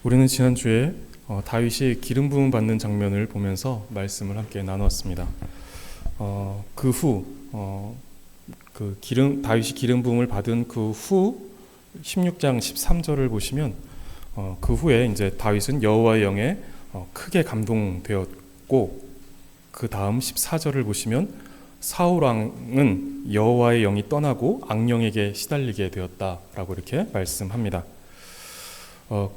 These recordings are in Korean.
우리는 지난주에 다윗이 기름 부음 받는 장면을 보면서 말씀을 함께 나누었습니다. 그 후 다윗이 기름 부음을 받은 그 후 16장 13절을 보시면 그 후에 이제 다윗은 여호와의 영에 크게 감동되었고, 그 다음 14절을 보시면 사울 왕은 여호와의 영이 떠나고 악령에게 시달리게 되었다라고 이렇게 말씀합니다.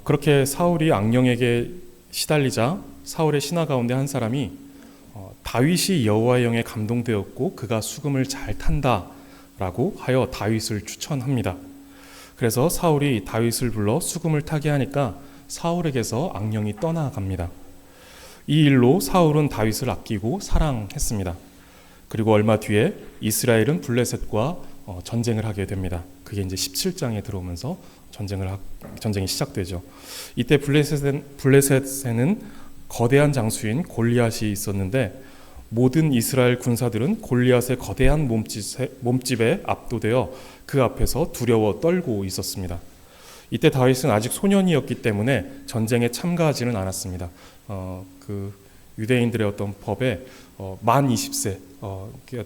그렇게 사울이 악령에게 시달리자 사울의 신하 가운데 한 사람이 다윗이 여호와의 영에 감동되었고 그가 수금을 잘 탄다라고 하여 다윗을 추천합니다. 그래서 사울이 다윗을 불러 수금을 타게 하니까 사울에게서 악령이 떠나갑니다. 이 일로 사울은 다윗을 아끼고 사랑했습니다. 그리고 얼마 뒤에 이스라엘은 블레셋과 전쟁을 하게 됩니다. 그게 이제 17장에 들어오면서 전쟁이 시작되죠. 이때 블레셋에는 거대한 장수인 골리앗이 있었는데 모든 이스라엘 군사들은 골리앗의 거대한 몸집에 압도되어 그 앞에서 두려워 떨고 있었습니다. 이때 다윗은 아직 소년이었기 때문에 전쟁에 참가하지는 않았습니다. 그 유대인들의 어떤 법에 만 20세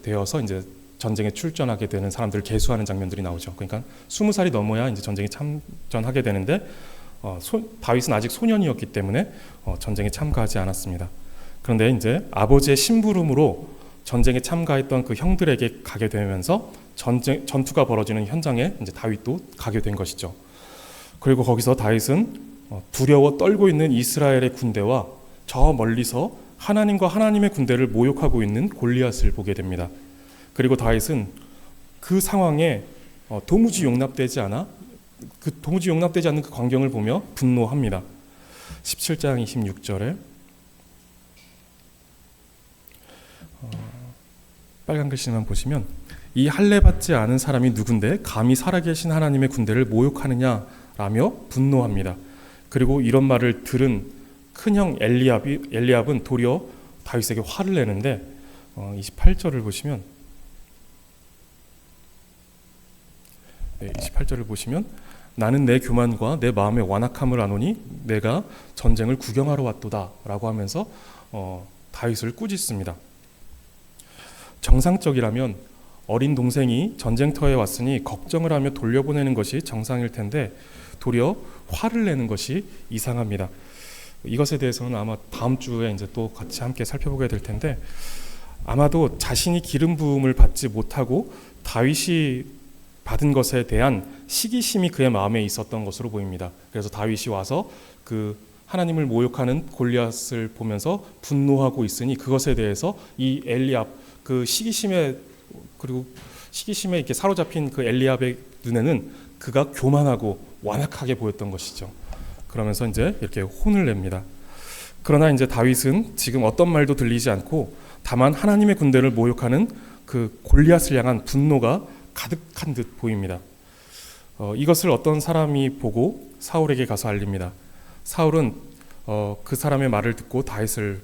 되어서 이제 전쟁에 출전하게 되는 사람들을 계수하는 장면들이 나오죠. 그러니까 20살이 넘어야 이제 전쟁에 참전하게 되는데 다윗은 아직 소년이었기 때문에 전쟁에 참가하지 않았습니다. 그런데 이제 아버지의 심부름으로 전쟁에 참가했던 그 형들에게 가게 되면서 전투가 벌어지는 현장에 이제 다윗도 가게 된 것이죠. 그리고 거기서 다윗은 두려워 떨고 있는 이스라엘의 군대와 저 멀리서 하나님과 하나님의 군대를 모욕하고 있는 골리앗을 보게 됩니다. 그리고 다윗은 그 상황에 도무지 용납되지 않는 그 광경을 보며 분노합니다. 17장 26절에 빨간 글씨만 보시면 이 할례 받지 않은 사람이 누군데 감히 살아계신 하나님의 군대를 모욕하느냐라며 분노합니다. 그리고 이런 말을 들은 큰형 엘리압은 도리어 다윗에게 화를 내는데 28절을 보시면 28절을 보시면 나는 내 교만과 내 마음의 완악함을 아노니 내가 전쟁을 구경하러 왔도다 라고 하면서 다윗을 꾸짖습니다. 정상적이라면 어린 동생이 전쟁터에 왔으니 걱정을 하며 돌려보내는 것이 정상일 텐데 도리어 화를 내는 것이 이상합니다. 이것에 대해서는 아마 다음 주에 이제 또 같이 함께 살펴보게 될 텐데, 아마도 자신이 기름 부음을 받지 못하고 다윗이 받은 것에 대한 시기심이 그의 마음에 있었던 것으로 보입니다. 그래서 다윗이 와서 그 하나님을 모욕하는 골리앗을 보면서 분노하고 있으니 그것에 대해서 이 엘리압 그 시기심에 이렇게 사로잡힌 그 엘리압의 눈에는 그가 교만하고 완악하게 보였던 것이죠. 그러면서 이제 이렇게 혼을 냅니다. 그러나 이제 다윗은 지금 어떤 말도 들리지 않고 다만 하나님의 군대를 모욕하는 그 골리앗을 향한 분노가 가득한 듯 보입니다. 이것을 어떤 사람이 보고 사울에게 가서 알립니다. 사울은 그 사람의 말을 듣고 다윗을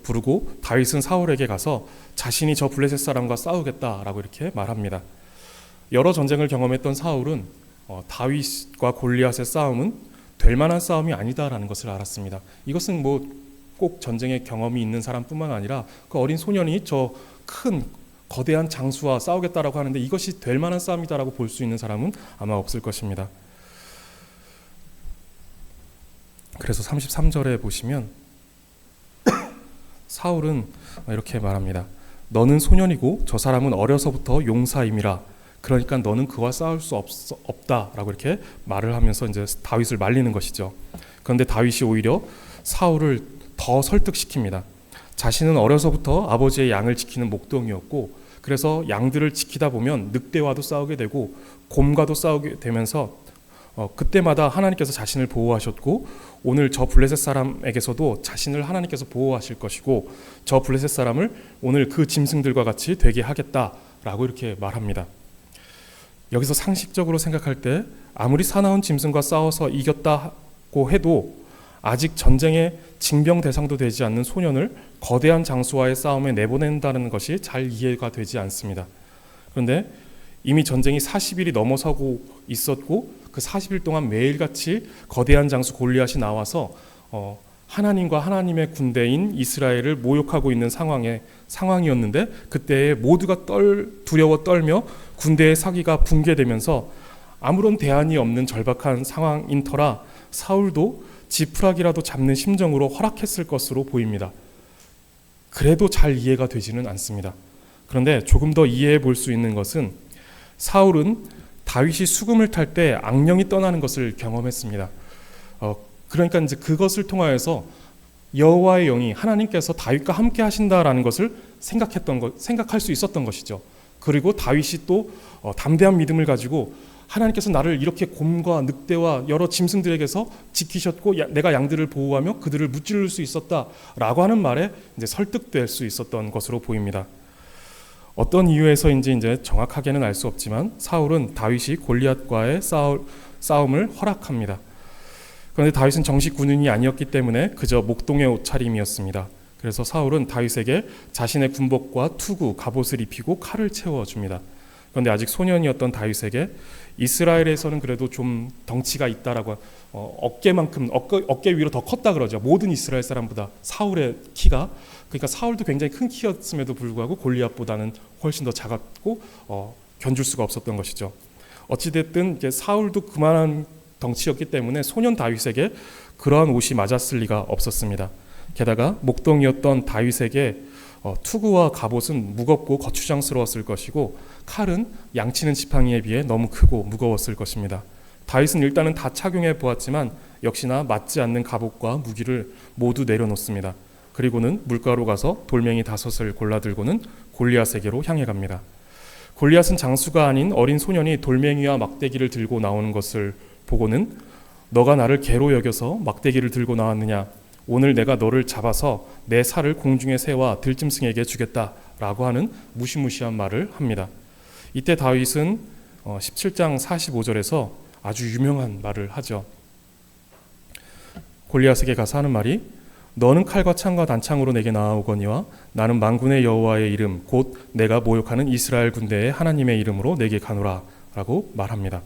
부르고 다윗은 사울에게 가서 자신이 저 블레셋 사람과 싸우겠다라고 이렇게 말합니다. 여러 전쟁을 경험했던 사울은 다윗과 골리앗의 싸움은 될 만한 싸움이 아니다라는 것을 알았습니다. 이것은 꼭 전쟁의 경험이 있는 사람뿐만 아니라 그 어린 소년이 저 큰 거대한 장수와 싸우겠다라고 하는데 이것이 될 만한 싸움이다라고 볼 수 있는 사람은 아마 없을 것입니다. 그래서 33절에 보시면 사울은 이렇게 말합니다. 너는 소년이고 저 사람은 어려서부터 용사임이라. 그러니까 너는 그와 싸울 수 없다라고 이렇게 말을 하면서 이제 다윗을 말리는 것이죠. 그런데 다윗이 오히려 사울을 더 설득시킵니다. 자신은 어려서부터 아버지의 양을 지키는 목동이었고 그래서 양들을 지키다 보면 늑대와도 싸우게 되고 곰과도 싸우게 되면서 그때마다 하나님께서 자신을 보호하셨고 오늘 저 블레셋 사람에게서도 자신을 하나님께서 보호하실 것이고 저 블레셋 사람을 오늘 그 짐승들과 같이 되게 하겠다라고 이렇게 말합니다. 여기서 상식적으로 생각할 때 아무리 사나운 짐승과 싸워서 이겼다고 해도 아직 전쟁의 징병 대상도 되지 않는 소년을 거대한 장수와의 싸움에 내보낸다는 것이 잘 이해가 되지 않습니다. 그런데 이미 전쟁이 40일이 넘어서고 있었고 그 40일 동안 매일같이 거대한 장수 골리앗이 나와서 하나님과 하나님의 군대인 이스라엘을 모욕하고 있는 상황이었는데, 그때에 모두가 두려워 떨며 군대의 사기가 붕괴되면서 아무런 대안이 없는 절박한 상황인 터라 사울도 지푸라기라도 잡는 심정으로 허락했을 것으로 보입니다. 그래도 잘 이해가 되지는 않습니다. 그런데 조금 더 이해해 볼 수 있는 것은, 사울은 다윗이 수금을 탈 때 악령이 떠나는 것을 경험했습니다. 그러니까 이제 그것을 통하여서 여호와의 영이, 하나님께서 다윗과 함께 하신다라는 것을 생각할 수 있었던 것이죠. 그리고 다윗이 또 담대한 믿음을 가지고 하나님께서 나를 이렇게 곰과 늑대와 여러 짐승들에게서 지키셨고 내가 양들을 보호하며 그들을 무찌를 수 있었다라고 하는 말에 이제 설득될 수 있었던 것으로 보입니다. 어떤 이유에서인지 이제 정확하게는 알 수 없지만 사울은 다윗이 골리앗과의 싸움을 허락합니다. 그런데 다윗은 정식 군인이 아니었기 때문에 그저 목동의 옷차림이었습니다. 그래서 사울은 다윗에게 자신의 군복과 투구, 갑옷을 입히고 칼을 채워줍니다. 그런데 아직 소년이었던 다윗에게 이스라엘에서는 그래도 좀 덩치가 있다라고, 어깨만큼, 어깨 위로 더 컸다 그러죠. 모든 이스라엘 사람보다 사울의 키가. 그러니까 사울도 굉장히 큰 키였음에도 불구하고 골리앗보다는 훨씬 더 작았고 견줄 수가 없었던 것이죠. 어찌됐든 이제 사울도 그만한 덩치였기 때문에 소년 다윗에게 그러한 옷이 맞았을 리가 없었습니다. 게다가 목동이었던 다윗에게 투구와 갑옷은 무겁고 거추장스러웠을 것이고, 칼은 양치는 지팡이에 비해 너무 크고 무거웠을 것입니다. 다윗은 일단은 다 착용해 보았지만 역시나 맞지 않는 갑옷과 무기를 모두 내려놓습니다. 그리고는 물가로 가서 돌멩이 5을 골라들고는 골리앗에게로 향해 갑니다. 골리앗은 장수가 아닌 어린 소년이 돌멩이와 막대기를 들고 나오는 것을 보고는 너가 나를 개로 여겨서 막대기를 들고 나왔느냐, 오늘 내가 너를 잡아서 내 살을 공중의 새와 들짐승에게 주겠다라고 하는 무시무시한 말을 합니다. 이때 다윗은 17장 45절에서 아주 유명한 말을 하죠. 골리앗에게 가서 하는 말이, 너는 칼과 창과 단창으로 내게 나아오거니와 나는 만군의 여호와의 이름 곧 내가 모욕하는 이스라엘 군대의 하나님의 이름으로 내게 가노라 라고 말합니다.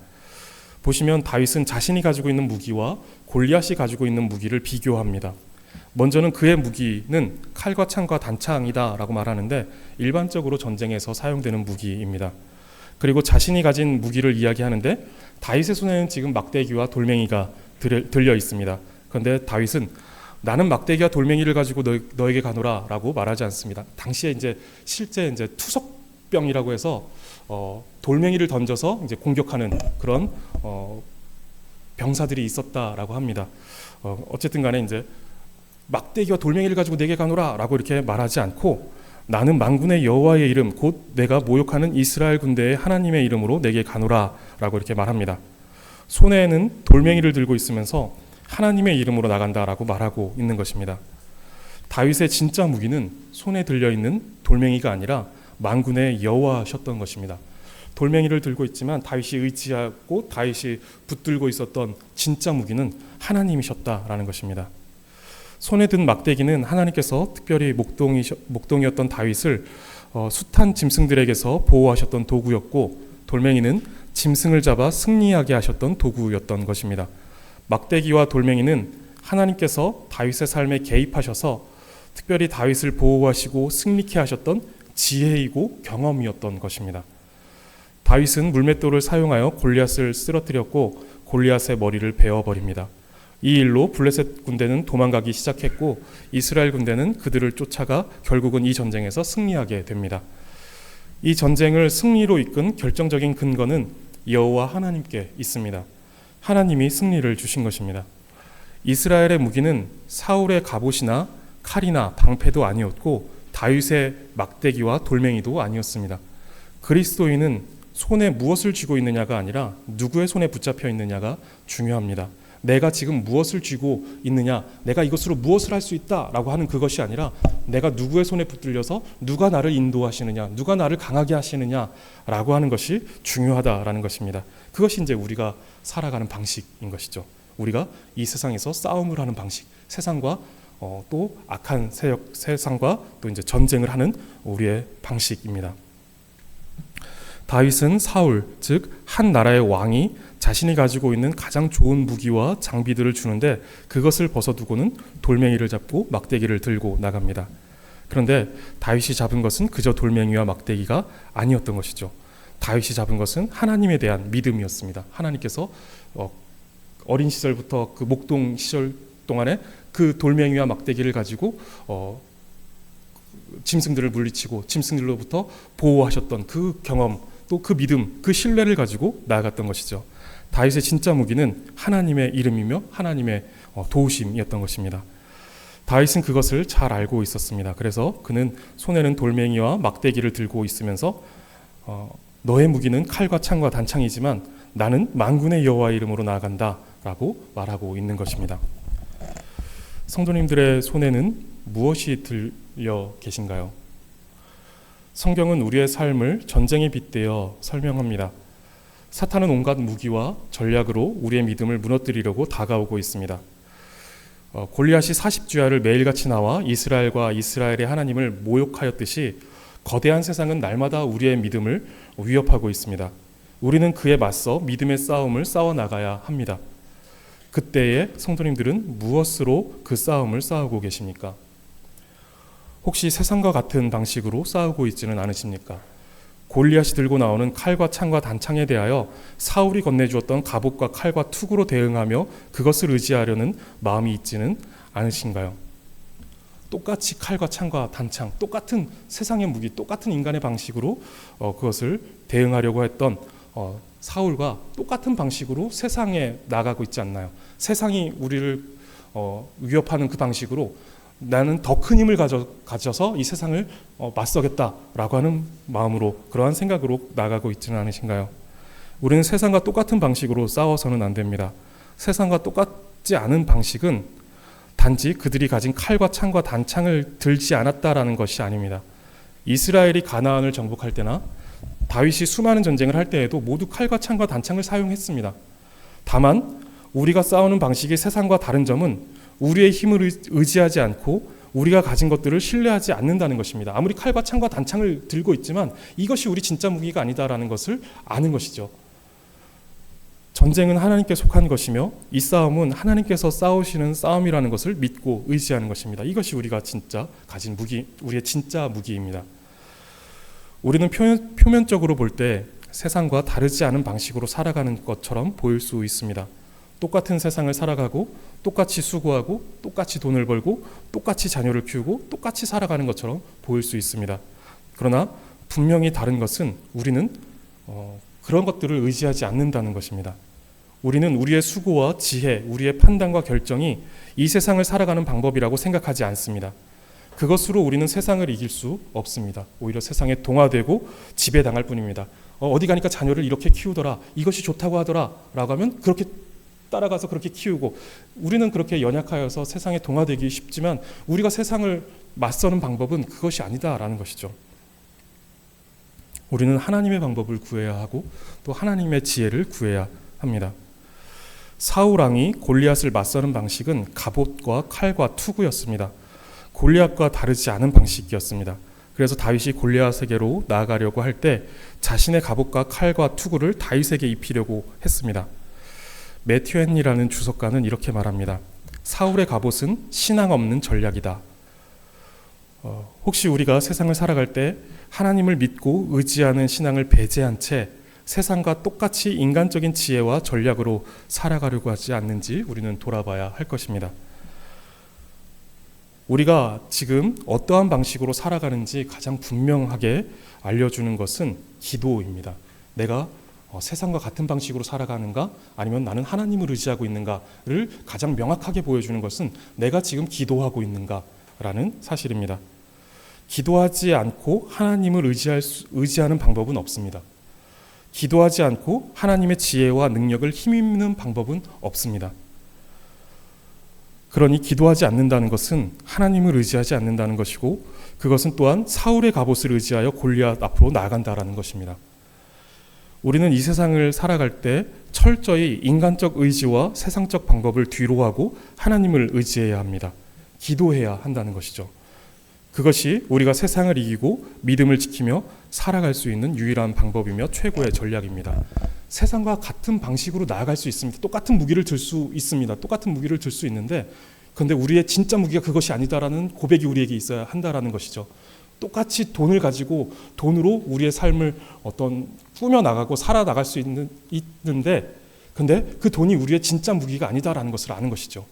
보시면 다윗은 자신이 가지고 있는 무기와 골리앗이 가지고 있는 무기를 비교합니다. 먼저는 그의 무기는 칼과 창과 단창이다 라고 말하는데 일반적으로 전쟁에서 사용되는 무기입니다. 그리고 자신이 가진 무기를 이야기하는데 다윗의 손에는 지금 막대기와 돌멩이가 들려 있습니다. 그런데 다윗은 나는 막대기와 돌멩이를 가지고 너에게 가노라 라고 말하지 않습니다. 당시에 이제 실제 이제 투석병이라고 해서 돌멩이를 던져서 이제 공격하는 그런 병사들이 있었다라고 합니다. 어쨌든 간에 이제 막대기와 돌멩이를 가지고 내게 가노라 라고 이렇게 말하지 않고, 나는 만군의 여호와의 이름 곧 내가 모욕하는 이스라엘 군대의 하나님의 이름으로 내게 가노라 라고 이렇게 말합니다. 손에는 돌멩이를 들고 있으면서 하나님의 이름으로 나간다라고 말하고 있는 것입니다. 다윗의 진짜 무기는 손에 들려있는 돌멩이가 아니라 만군의 여호와셨던 것입니다. 돌멩이를 들고 있지만 다윗이 의지하고 다윗이 붙들고 있었던 진짜 무기는 하나님이셨다라는 것입니다. 손에 든 막대기는 하나님께서 특별히 목동이었던 다윗을 숱한 짐승들에게서 보호하셨던 도구였고, 돌멩이는 짐승을 잡아 승리하게 하셨던 도구였던 것입니다. 막대기와 돌멩이는 하나님께서 다윗의 삶에 개입하셔서 특별히 다윗을 보호하시고 승리케 하셨던 지혜이고 경험이었던 것입니다. 다윗은 물맷돌을 사용하여 골리앗을 쓰러뜨렸고 골리앗의 머리를 베어버립니다. 이 일로 블레셋 군대는 도망가기 시작했고 이스라엘 군대는 그들을 쫓아가 결국은 이 전쟁에서 승리하게 됩니다. 이 전쟁을 승리로 이끈 결정적인 근거는 여호와 하나님께 있습니다. 하나님이 승리를 주신 것입니다. 이스라엘의 무기는 사울의 갑옷이나 칼이나 방패도 아니었고 다윗의 막대기와 돌멩이도 아니었습니다. 그리스도인은 손에 무엇을 쥐고 있느냐가 아니라 누구의 손에 붙잡혀 있느냐가 중요합니다. 내가 지금 무엇을 쥐고 있느냐, 내가 이것으로 무엇을 할 수 있다라고 하는 그것이 아니라 내가 누구의 손에 붙들려서 누가 나를 인도하시느냐, 누가 나를 강하게 하시느냐라고 하는 것이 중요하다라는 것입니다. 그것이 이제 우리가 살아가는 방식인 것이죠. 우리가 이 세상에서 싸움을 하는 방식, 세상과 또 악한 세상과 또 이제 전쟁을 하는 우리의 방식입니다. 다윗은 사울, 즉 한 나라의 왕이 자신이 가지고 있는 가장 좋은 무기와 장비들을 주는데 그것을 벗어두고는 돌멩이를 잡고 막대기를 들고 나갑니다. 그런데 다윗이 잡은 것은 그저 돌멩이와 막대기가 아니었던 것이죠. 다윗이 잡은 것은 하나님에 대한 믿음이었습니다. 하나님께서 어린 시절부터 그 목동 시절 동안에 그 돌멩이와 막대기를 가지고 짐승들을 물리치고 짐승들로부터 보호하셨던 그 경험, 또 그 믿음, 그 신뢰를 가지고 나아갔던 것이죠. 다윗의 진짜 무기는 하나님의 이름이며 하나님의 도우심이었던 것입니다. 다윗은 그것을 잘 알고 있었습니다. 그래서 그는 손에는 돌멩이와 막대기를 들고 있으면서 너의 무기는 칼과 창과 단창이지만 나는 만군의 여호와의 이름으로 나아간다 라고 말하고 있는 것입니다. 성도님들의 손에는 무엇이 들려 계신가요? 성경은 우리의 삶을 전쟁에 빗대어 설명합니다. 사탄은 온갖 무기와 전략으로 우리의 믿음을 무너뜨리려고 다가오고 있습니다. 골리앗이 40주야를 매일같이 나와 이스라엘과 이스라엘의 하나님을 모욕하였듯이 거대한 세상은 날마다 우리의 믿음을 위협하고 있습니다. 우리는 그에 맞서 믿음의 싸움을 싸워나가야 합니다. 그때에 성도님들은 무엇으로 그 싸움을 싸우고 계십니까? 혹시 세상과 같은 방식으로 싸우고 있지는 않으십니까? 골리앗이 들고 나오는 칼과 창과 단창에 대하여 사울이 건네주었던 갑옷과 칼과 투구로 대응하며 그것을 의지하려는 마음이 있지는 않으신가요? 똑같이 칼과 창과 단창, 똑같은 세상의 무기, 똑같은 인간의 방식으로 그것을 대응하려고 했던 사울과 똑같은 방식으로 세상에 나가고 있지 않나요? 세상이 우리를 위협하는 그 방식으로 나는 더 큰 힘을 가져서 이 세상을 맞서겠다라고 하는 마음으로, 그러한 생각으로 나가고 있지는 않으신가요? 우리는 세상과 똑같은 방식으로 싸워서는 안 됩니다. 세상과 똑같지 않은 방식은 단지 그들이 가진 칼과 창과 단창을 들지 않았다라는 것이 아닙니다. 이스라엘이 가나안을 정복할 때나 다윗이 수많은 전쟁을 할 때에도 모두 칼과 창과 단창을 사용했습니다. 다만 우리가 싸우는 방식이 세상과 다른 점은 우리의 힘을 의지하지 않고 우리가 가진 것들을 신뢰하지 않는다는 것입니다. 아무리 칼과 창과 단창을 들고 있지만 이것이 우리 진짜 무기가 아니다라는 것을 아는 것이죠. 전쟁은 하나님께 속한 것이며 이 싸움은 하나님께서 싸우시는 싸움이라는 것을 믿고 의지하는 것입니다. 이것이 우리가 진짜 가진 무기, 우리의 진짜 무기입니다. 우리는 표면적으로 볼 때 세상과 다르지 않은 방식으로 살아가는 것처럼 보일 수 있습니다. 똑같은 세상을 살아가고 똑같이 수고하고 똑같이 돈을 벌고 똑같이 자녀를 키우고 똑같이 살아가는 것처럼 보일 수 있습니다. 그러나 분명히 다른 것은 우리는 그런 것들을 의지하지 않는다는 것입니다. 우리는 우리의 수고와 지혜, 우리의 판단과 결정이 이 세상을 살아가는 방법이라고 생각하지 않습니다. 그것으로 우리는 세상을 이길 수 없습니다. 오히려 세상에 동화되고 지배당할 뿐입니다. 어디 가니까 자녀를 이렇게 키우더라, 이것이 좋다고 하더라 라고 하면 그렇게 따라가서 그렇게 키우고, 우리는 그렇게 연약하여서 세상에 동화되기 쉽지만 우리가 세상을 맞서는 방법은 그것이 아니다라는 것이죠. 우리는 하나님의 방법을 구해야 하고 또 하나님의 지혜를 구해야 합니다. 사울 왕이 골리앗을 맞서는 방식은 갑옷과 칼과 투구였습니다. 골리앗과 다르지 않은 방식이었습니다. 그래서 다윗이 골리앗에게로 나아가려고 할 때 자신의 갑옷과 칼과 투구를 다윗에게 입히려고 했습니다. 매튜 헨리라는 주석가는 이렇게 말합니다. 사울의 갑옷은 신앙 없는 전략이다. 혹시 우리가 세상을 살아갈 때 하나님을 믿고 의지하는 신앙을 배제한 채 세상과 똑같이 인간적인 지혜와 전략으로 살아가려고 하지 않는지 우리는 돌아봐야 할 것입니다. 우리가 지금 어떠한 방식으로 살아가는지 가장 분명하게 알려주는 것은 기도입니다. 내가 세상과 같은 방식으로 살아가는가 아니면 나는 하나님을 의지하고 있는가를 가장 명확하게 보여주는 것은 내가 지금 기도하고 있는가라는 사실입니다. 기도하지 않고 하나님을 의지하는 방법은 없습니다. 기도하지 않고 하나님의 지혜와 능력을 힘입는 방법은 없습니다. 그러니 기도하지 않는다는 것은 하나님을 의지하지 않는다는 것이고, 그것은 또한 사울의 갑옷을 의지하여 골리앗 앞으로 나아간다라는 것입니다. 우리는 이 세상을 살아갈 때 철저히 인간적 의지와 세상적 방법을 뒤로하고 하나님을 의지해야 합니다. 기도해야 한다는 것이죠. 그것이 우리가 세상을 이기고 믿음을 지키며 살아갈 수 있는 유일한 방법이며 최고의 전략입니다. 세상과 같은 방식으로 나아갈 수 있습니다. 똑같은 무기를 들 수 있습니다. 똑같은 무기를 들 수 있는데, 그런데 우리의 진짜 무기가 그것이 아니다라는 고백이 우리에게 있어야 한다라는 것이죠. 똑같이 돈을 가지고 돈으로 우리의 삶을 어떤 꾸며 나가고 살아 나갈 수 있는데, 근데 그 돈이 우리의 진짜 무기가 아니다라는 것을 아는 것이죠.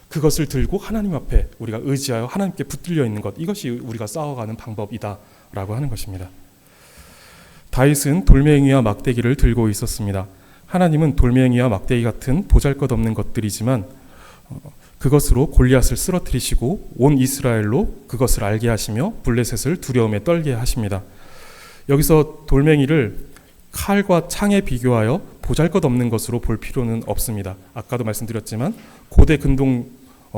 그것을 들고 하나님 앞에 우리가 의지하여 하나님께 붙들려 있는 것, 이것이 우리가 싸워가는 방법이다라고 하는 것입니다. 다윗은 돌멩이와 막대기를 들고 있었습니다. 하나님은 돌멩이와 막대기 같은 보잘것없는 것들이지만 그것으로 골리앗을 쓰러뜨리시고 온 이스라엘로 그것을 알게 하시며 블레셋을 두려움에 떨게 하십니다. 여기서 돌멩이를 칼과 창에 비교하여 보잘것없는 것으로 볼 필요는 없습니다. 아까도 말씀드렸지만 고대 근동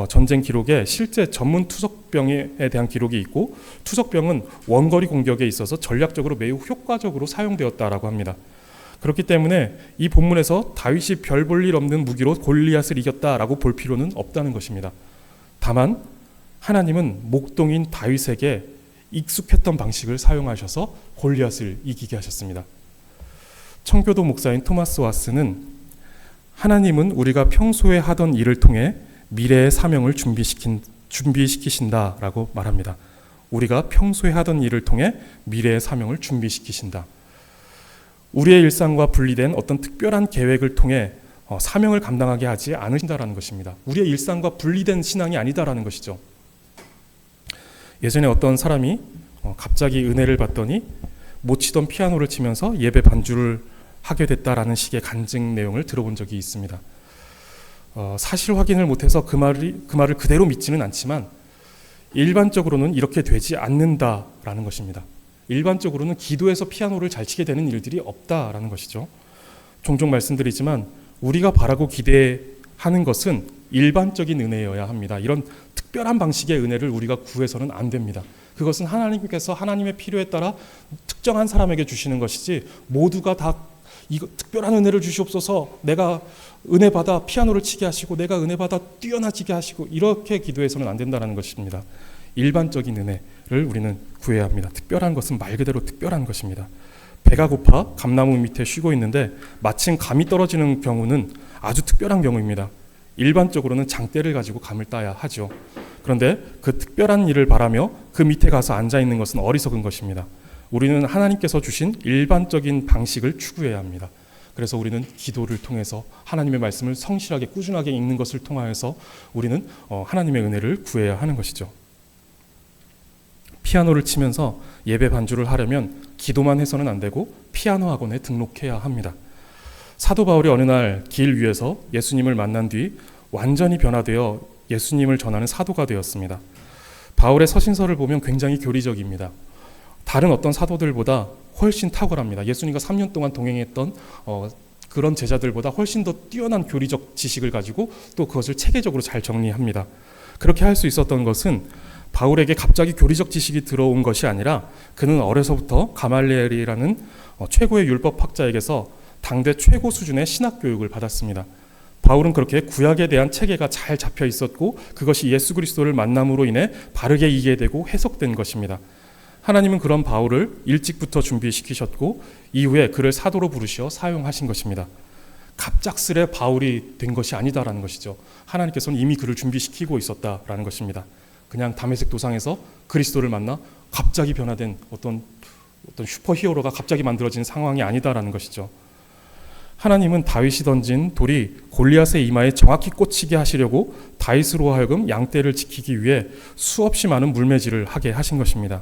전쟁 기록에 실제 전문 투석병에 대한 기록이 있고, 투석병은 원거리 공격에 있어서 전략적으로 매우 효과적으로 사용되었다라고 합니다. 그렇기 때문에 이 본문에서 다윗이 별 볼 일 없는 무기로 골리앗을 이겼다라고 볼 필요는 없다는 것입니다. 다만 하나님은 목동인 다윗에게 익숙했던 방식을 사용하셔서 골리앗을 이기게 하셨습니다. 청교도 목사인 토마스 와스는 하나님은 우리가 평소에 하던 일을 통해 미래의 사명을 준비시키신다라고 말합니다. 우리가 평소에 하던 일을 통해 미래의 사명을 준비시키신다. 우리의 일상과 분리된 어떤 특별한 계획을 통해 사명을 감당하게 하지 않으신다라는 것입니다. 우리의 일상과 분리된 신앙이 아니다라는 것이죠. 예전에 어떤 사람이 갑자기 은혜를 받더니 못 치던 피아노를 치면서 예배 반주를 하게 됐다라는 식의 간증 내용을 들어본 적이 있습니다. 사실 확인을 못해서 그 말을 그대로 믿지는 않지만 일반적으로는 이렇게 되지 않는다라는 것입니다. 일반적으로는 기도에서 피아노를 잘 치게 되는 일들이 없다라는 것이죠. 종종 말씀드리지만 우리가 바라고 기대하는 것은 일반적인 은혜여야 합니다. 이런 특별한 방식의 은혜를 우리가 구해서는 안 됩니다. 그것은 하나님께서 하나님의 필요에 따라 특정한 사람에게 주시는 것이지, 모두가 다 이거 특별한 은혜를 주시옵소서, 내가 은혜 받아 피아노를 치게 하시고 내가 은혜 받아 뛰어나지게 하시고, 이렇게 기도해서는 안 된다는 것입니다. 일반적인 은혜를 우리는 구해야 합니다. 특별한 것은 말 그대로 특별한 것입니다. 배가 고파 감나무 밑에 쉬고 있는데 마침 감이 떨어지는 경우는 아주 특별한 경우입니다. 일반적으로는 장대를 가지고 감을 따야 하죠. 그런데 그 특별한 일을 바라며 그 밑에 가서 앉아 있는 것은 어리석은 것입니다. 우리는 하나님께서 주신 일반적인 방식을 추구해야 합니다. 그래서 우리는 기도를 통해서 하나님의 말씀을 성실하게 꾸준하게 읽는 것을 통하여서 우리는 하나님의 은혜를 구해야 하는 것이죠. 피아노를 치면서 예배 반주를 하려면 기도만 해서는 안 되고 피아노 학원에 등록해야 합니다. 사도 바울이 어느 날 길 위에서 예수님을 만난 뒤 완전히 변화되어 예수님을 전하는 사도가 되었습니다. 바울의 서신서를 보면 굉장히 교리적입니다. 다른 어떤 사도들보다 훨씬 탁월합니다. 예수님과 3년 동안 동행했던 그런 제자들보다 훨씬 더 뛰어난 교리적 지식을 가지고 또 그것을 체계적으로 잘 정리합니다. 그렇게 할 수 있었던 것은 바울에게 갑자기 교리적 지식이 들어온 것이 아니라 그는 어려서부터 가말리엘이라는 최고의 율법학자에게서 당대 최고 수준의 신학 교육을 받았습니다. 바울은 그렇게 구약에 대한 체계가 잘 잡혀 있었고 그것이 예수 그리스도를 만남으로 인해 바르게 이해되고 해석된 것입니다. 하나님은 그런 바울을 일찍부터 준비시키셨고 이후에 그를 사도로 부르시어 사용하신 것입니다. 갑작스레 바울이 된 것이 아니다라는 것이죠. 하나님께서는 이미 그를 준비시키고 있었다라는 것입니다. 그냥 다메섹 도상에서 그리스도를 만나 갑자기 변화된 어떤 슈퍼히어로가 갑자기 만들어진 상황이 아니다라는 것이죠. 하나님은 다윗이 던진 돌이 골리앗의 이마에 정확히 꽂히게 하시려고 다윗으로 하여금 양떼를 지키기 위해 수없이 많은 물매질을 하게 하신 것입니다.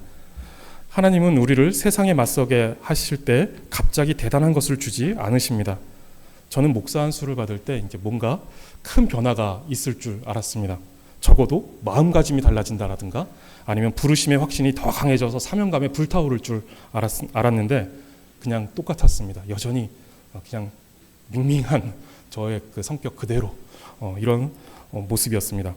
하나님은 우리를 세상에 맞서게 하실 때 갑자기 대단한 것을 주지 않으십니다. 저는 목사 안수를 받을 때 이제 뭔가 큰 변화가 있을 줄 알았습니다. 적어도 마음가짐이 달라진다라든가 아니면 부르심의 확신이 더 강해져서 사명감에 불타오를 줄 알았는데 그냥 똑같았습니다. 여전히 그냥 밍밍한 저의 그 성격 그대로 이런 모습이었습니다.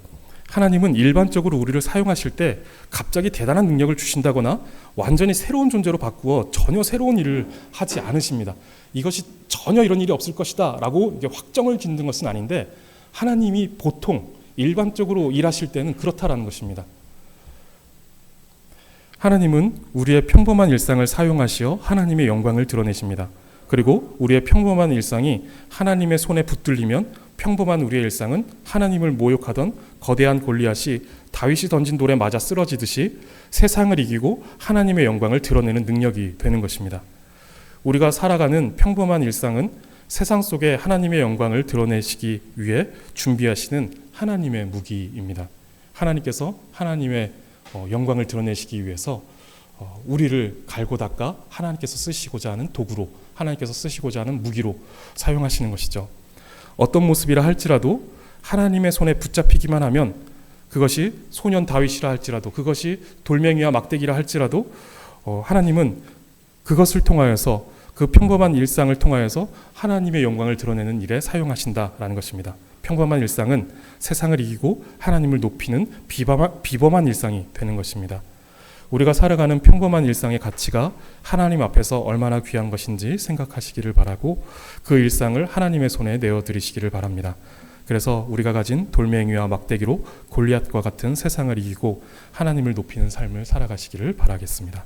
하나님은 일반적으로 우리를 사용하실 때 갑자기 대단한 능력을 주신다거나 완전히 새로운 존재로 바꾸어 전혀 새로운 일을 하지 않으십니다. 이것이 전혀 이런 일이 없을 것이다 라고 이게 확정을 짓는 것은 아닌데 하나님이 보통 일반적으로 일하실 때는 그렇다라는 것입니다. 하나님은 우리의 평범한 일상을 사용하시어 하나님의 영광을 드러내십니다. 그리고 우리의 평범한 일상이 하나님의 손에 붙들리면 평범한 우리의 일상은 하나님을 모욕하던 거대한 골리앗이 다윗이 던진 돌에 맞아 쓰러지듯이 세상을 이기고 하나님의 영광을 드러내는 능력이 되는 것입니다. 우리가 살아가는 평범한 일상은 세상 속에 하나님의 영광을 드러내시기 위해 준비하시는 하나님의 무기입니다. 하나님께서 하나님의 영광을 드러내시기 위해서 우리를 갈고 닦아 하나님께서 쓰시고자 하는 도구로, 하나님께서 쓰시고자 하는 무기로 사용하시는 것이죠. 어떤 모습이라 할지라도 하나님의 손에 붙잡히기만 하면, 그것이 소년 다윗이라 할지라도, 그것이 돌멩이와 막대기라 할지라도 하나님은 그것을 통하여서, 그 평범한 일상을 통하여서 하나님의 영광을 드러내는 일에 사용하신다라는 것입니다. 평범한 일상은 세상을 이기고 하나님을 높이는 비범한 일상이 되는 것입니다. 우리가 살아가는 평범한 일상의 가치가 하나님 앞에서 얼마나 귀한 것인지 생각하시기를 바라고 그 일상을 하나님의 손에 내어드리시기를 바랍니다. 그래서 우리가 가진 돌멩이와 막대기로 골리앗과 같은 세상을 이기고 하나님을 높이는 삶을 살아가시기를 바라겠습니다.